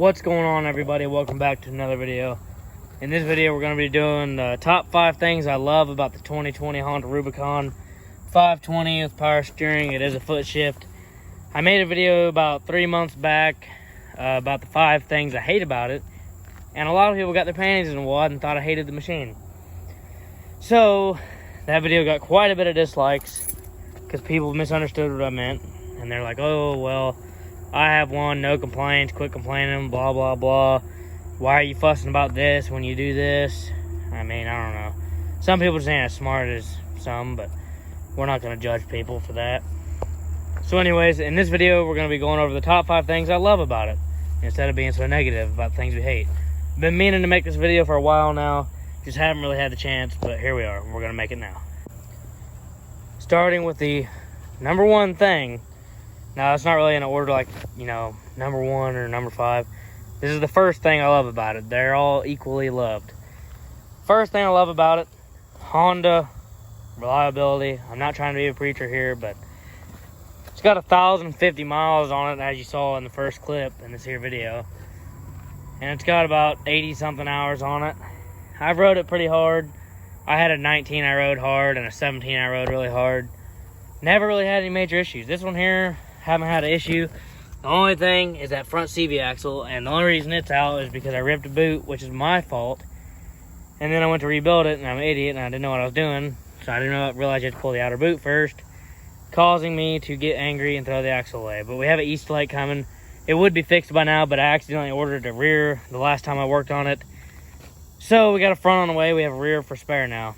What's going on, everybody? Welcome back to another video. In this video we're going to be doing the top 5 things I love about the 2020 Honda Rubicon 520 with power steering. It is a foot shift. I made a video about 3 months back about the 5 things I hate about it, and a lot of people got their panties in a wad and thought I hated the machine. So that video got quite a bit of dislikes because people misunderstood what I meant, and they're like, oh well, I have one, no complaints, quit complaining, blah blah blah. Why are you fussing about this when you do this? I mean, I don't know. Some people just ain't as smart as some, but we're not going to judge people for that. So anyways, in this video we're going to be going over the top 5 things I love about it, instead of being so negative about things we hate. Been meaning to make this video for a while now, just haven't really had the chance, but here we are. We're going to make it now. Starting with the number 1 thing. Now, it's not really in order like, you know, number 1 or number 5. This is the first thing I love about it. They're all equally loved. First thing I love about it, Honda reliability. I'm not trying to be a preacher here, but it's got 1,050 miles on it, as you saw in the first clip in this here video. And it's got about 80 something hours on it. I've rode it pretty hard. I had a 19 I rode hard and a 17 I rode really hard. Never really had any major issues. This one here, haven't had an issue. The only thing is that front CV axle, and the only reason it's out is because I ripped a boot, which is my fault. And then I went to rebuild it, and I'm an idiot, and I didn't know what I was doing. So I didn't realize you had to pull the outer boot first, causing me to get angry and throw the axle away. But we have an East light coming. It would be fixed by now, but I accidentally ordered a rear the last time I worked on it. So we got a front on the way. We have a rear for spare now.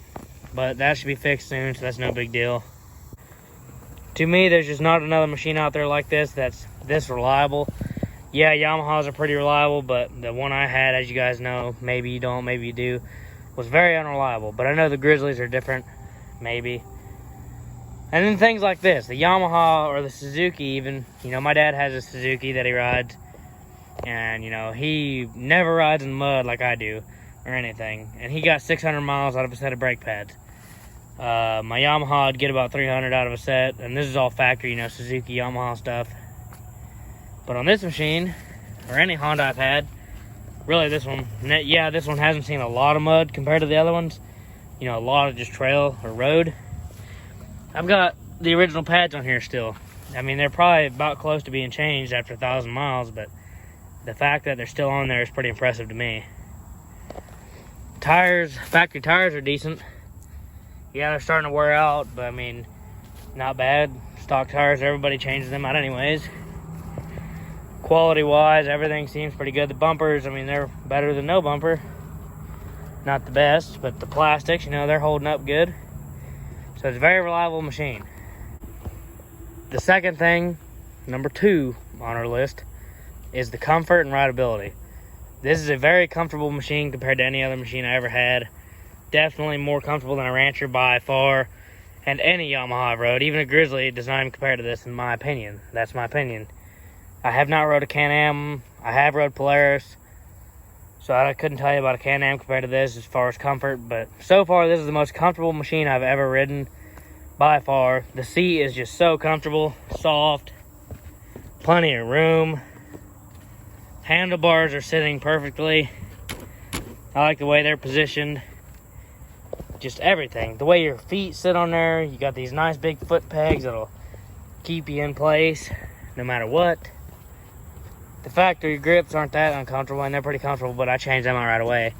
But that should be fixed soon, so that's no big deal. To me, there's just not another machine out there like this that's this reliable. Yeah, Yamahas are pretty reliable, but the one I had, as you guys know, maybe you don't, maybe you do, was very unreliable. But I know the Grizzlies are different, maybe. And then things like this, the Yamaha or the Suzuki even. You know, my dad has a Suzuki that he rides, and, you know, he never rides in mud like I do or anything. And he got 600 miles out of a set of brake pads. My Yamaha would get about 300 out of a set, and this is all factory, you know, Suzuki, Yamaha stuff. But on this machine, or any Honda I've had, really this one, yeah, this one hasn't seen a lot of mud compared to the other ones. You know, a lot of just trail or road. I've got the original pads on here still. I mean, they're probably about close to being changed after 1,000 miles, but the fact that they're still on there is pretty impressive to me. Tires, factory tires are decent. Yeah, they're starting to wear out, but I mean, not bad. Stock tires, everybody changes them out anyways. Quality-wise, everything seems pretty good. The bumpers, I mean, they're better than no bumper. Not the best, but the plastics, you know, they're holding up good. So it's a very reliable machine. The second thing, number 2 on our list, is the comfort and rideability. This is a very comfortable machine compared to any other machine I ever had. Definitely more comfortable than a Rancher by far, and any Yamaha I've rode. Even a Grizzly does not even compare to this, in my opinion. That's my opinion. I have not rode a Can-Am. I have rode Polaris, so I couldn't tell you about a Can-Am compared to this as far as comfort, but so far this is the most comfortable machine I've ever ridden by far. The seat is just so comfortable, soft, plenty of room. Handlebars are sitting perfectly. I like the way they're positioned. Just everything. The way your feet sit on there, you got these nice big foot pegs that'll keep you in place no matter what. The factory grips aren't that uncomfortable, and they're pretty comfortable, but I changed them out right away.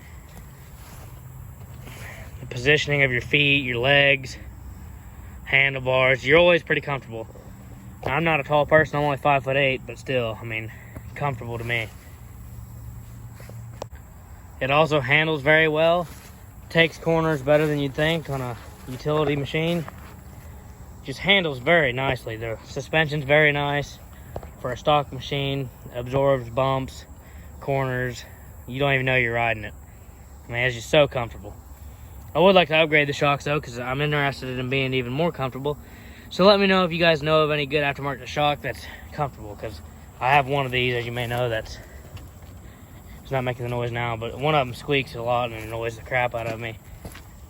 The positioning of your feet, your legs, handlebars, you're always pretty comfortable. Now, I'm not a tall person, I'm only 5'8", but still, I mean, comfortable to me. It also handles very well. Takes corners better than you'd think on a utility machine. Just handles very nicely. The suspension's very nice for a stock machine. Absorbs bumps, corners. You don't even know you're riding it. I mean, it's just so comfortable. I would like to upgrade the shocks though, because I'm interested in being even more comfortable. So let me know if you guys know of any good aftermarket shock that's comfortable, because I have one of these, as you may know, that's it's not making the noise now, but one of them squeaks a lot and it annoys the crap out of me.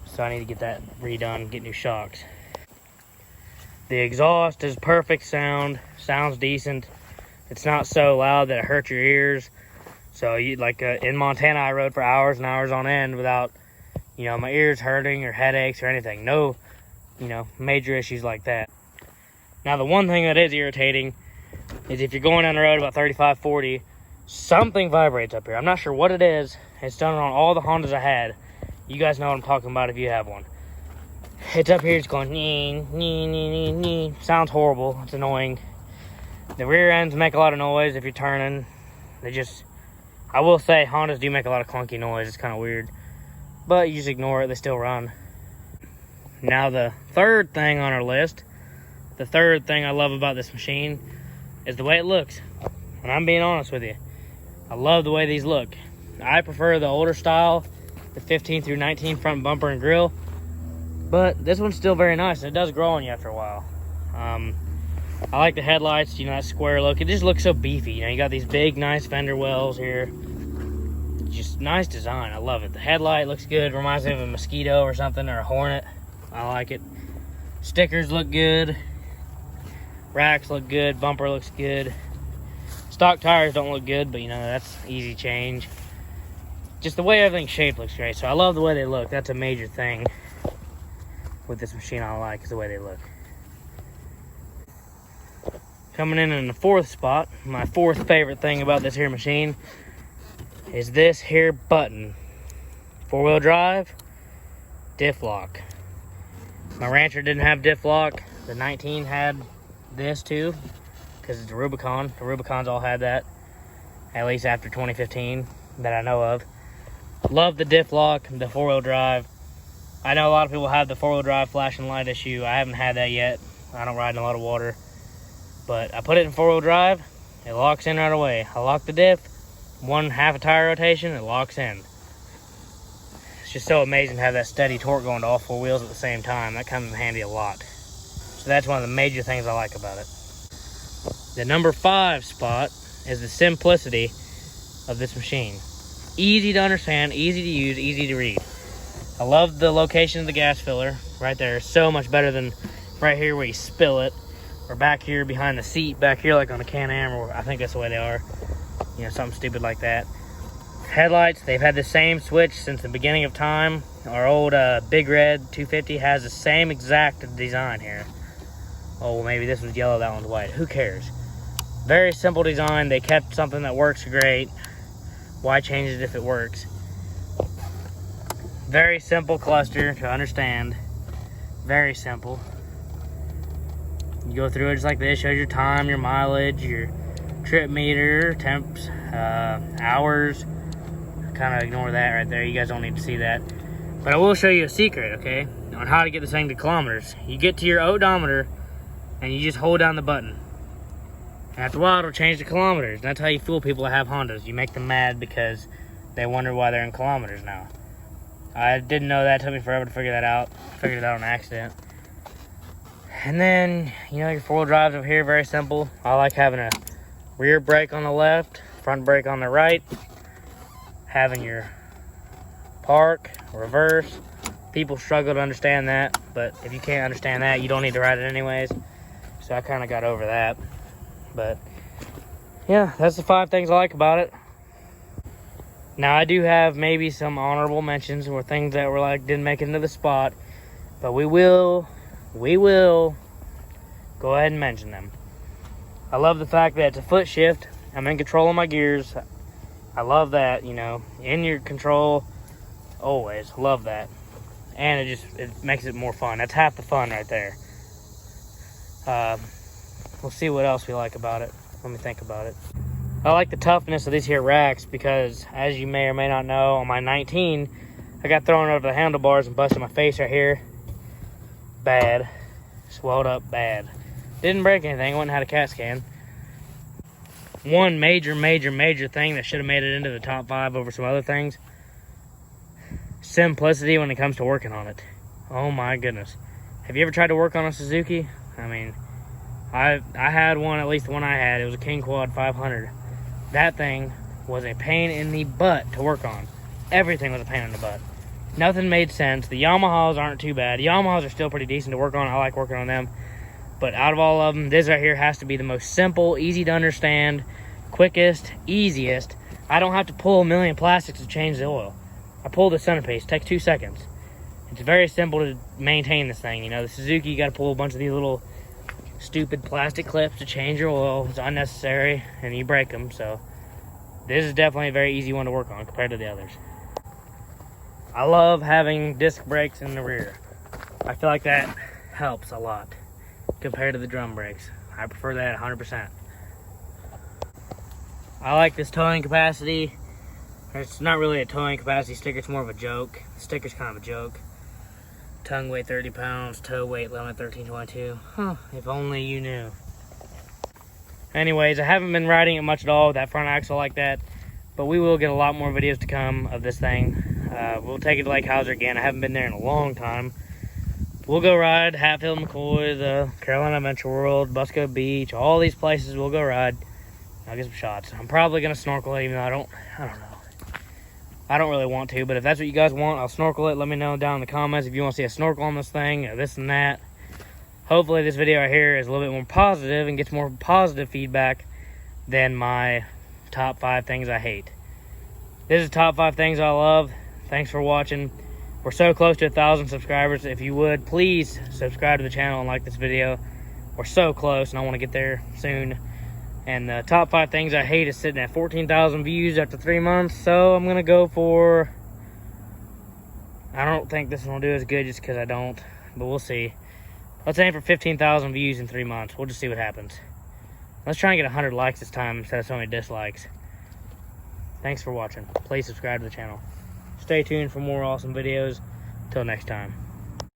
So I need to get that redone, get new shocks. The exhaust is perfect sound, sounds decent. It's not so loud that it hurts your ears. So you in Montana, I rode for hours and hours on end without, my ears hurting or headaches or anything. No, major issues like that. Now, the one thing that is irritating is if you're going down the road about 35, 40, something vibrates up here. I'm not sure what it is. It's done on all the Hondas I had. You guys know what I'm talking about if you have one. It's up here, it's going, nee, nee, nee, nee, nee. Sounds horrible. It's annoying. The rear ends make a lot of noise if you're turning. I will say, Hondas do make a lot of clunky noise. It's kind of weird. But you just ignore it. They still run. Now, the third thing on our list, the third thing I love about this machine is the way it looks. And I'm being honest with you. I love the way these look. I prefer the older style, the 15 through 19 front bumper and grill. But this one's still very nice. It does grow on you after a while. I like the headlights, that square look. It just looks so beefy. You got these big, nice fender wells here. Just nice design. I love it. The headlight looks good. Reminds me of a mosquito or something, or a hornet. I like it. Stickers look good. Racks look good. Bumper looks good. Stock tires don't look good, but that's easy change. Just the way everything's shaped looks great. So I love the way they look. That's a major thing with this machine I like, is the way they look. Coming in the fourth spot, my fourth favorite thing about this here machine is this here button. 4-wheel drive, diff lock. My Rancher didn't have diff lock. The 19 had this too, because it's a Rubicon. The Rubicons all had that, at least after 2015 that I know of. Love the diff lock, the 4-wheel drive. I know a lot of people have the 4-wheel drive flashing light issue. I haven't had that yet. I don't ride in a lot of water. But I put it in 4-wheel drive, it locks in right away. I lock the diff, half a tire rotation, it locks in. It's just so amazing to have that steady torque going to all 4 wheels at the same time. That comes in handy a lot. So that's one of the major things I like about it. The number 5 spot is the simplicity of this machine. Easy to understand, easy to use, easy to read. I love the location of the gas filler right there. So much better than right here where you spill it, or back here behind the seat, back here like on a Can-Am, or I think that's the way they are. Something stupid like that. Headlights, they've had the same switch since the beginning of time. Our old Big Red 250 has the same exact design here. Oh, maybe this one's yellow, that one's white. Who cares? Very simple design. They kept something that works great. Why change it if it works? Very simple cluster to understand. Very simple. You go through it just like this. Shows your time, your mileage, your trip meter, temps, hours. Kind of ignore that right there. You guys don't need to see that. But I will show you a secret, okay, on how to get this thing to kilometers. You get to your odometer and you just hold down the button. After a while, it'll change to kilometers. That's how you fool people that have Hondas. You make them mad because they wonder why they're in kilometers now. I didn't know that. It took me forever to figure that out. Figured it out on accident. And then, your 4-wheel drives over here, very simple. I like having a rear brake on the left, front brake on the right. Having your park, reverse. People struggle to understand that, but if you can't understand that, you don't need to ride it anyways. So I kind of got over that. But yeah, that's the 5 things I like about it. Now, I do have maybe some honorable mentions or things that were didn't make it into the spot, but we will go ahead and mention them. I love the fact that it's a foot shift. I'm in control of my gears. I love that, in your control always. Love that. And it makes it more fun. That's half the fun right there. We'll see what else we like about it. Let me think about it. I like the toughness of these here racks because, as you may or may not know, on my 19, I got thrown over the handlebars and busted my face right here. Bad. Swelled up bad. Didn't break anything. Went and had a CAT scan. One major thing that should have made it into the top 5 over some other things. Simplicity when it comes to working on it. Oh my goodness. Have you ever tried to work on a Suzuki? I mean, I had one, at least the one I had. It was a King Quad 500. That thing was a pain in the butt to work on. Everything was a pain in the butt. Nothing made sense. The Yamahas aren't too bad. Yamahas are still pretty decent to work on. I like working on them. But out of all of them, this right here has to be the most simple, easy to understand, quickest, easiest. I don't have to pull a million plastics to change the oil. I pull the centerpiece. It takes 2 seconds. It's very simple to maintain this thing. You know, the Suzuki, you got to pull a bunch of these little stupid plastic clips to change your oil. It's unnecessary, and you break them. So this is definitely a very easy one to work on compared to the others. I love having disc brakes in the rear. I feel like that helps a lot compared to the drum brakes. I prefer that 100%. I like this towing capacity. It's not really a towing capacity sticker, it's more of a joke. The sticker's kind of a joke. Tongue weight 30 pounds, toe weight limit 1322. Huh, if only you knew. Anyways, I haven't been riding it much at all with that front axle like that, but we will get a lot more videos to come of this thing. We'll take it to Lake Hauser again. I haven't been there in a long time. We'll go ride Hatfield McCoy, the Carolina Adventure World, Busco Beach, all these places we'll go ride. I'll get some shots. I'm probably gonna snorkel it, even though I don't know. I don't really want to, but if that's what you guys want, I'll snorkel it. Let me know down in the comments if you want to see a snorkel on this thing, or this and that. Hopefully this video right here is a little bit more positive and gets more positive feedback than my top 5 things I hate. This is top 5 things I love. Thanks for watching. We're so close to 1,000 subscribers. If you would, please subscribe to the channel and like this video. We're so close, and I want to get there soon. And the top 5 things I hate is sitting at 14,000 views after 3 months. So I'm going to go for... I don't think this one will do as good just because I don't. But we'll see. Let's aim for 15,000 views in 3 months. We'll just see what happens. Let's try and get 100 likes this time instead of so many dislikes. Thanks for watching. Please subscribe to the channel. Stay tuned for more awesome videos. Till next time.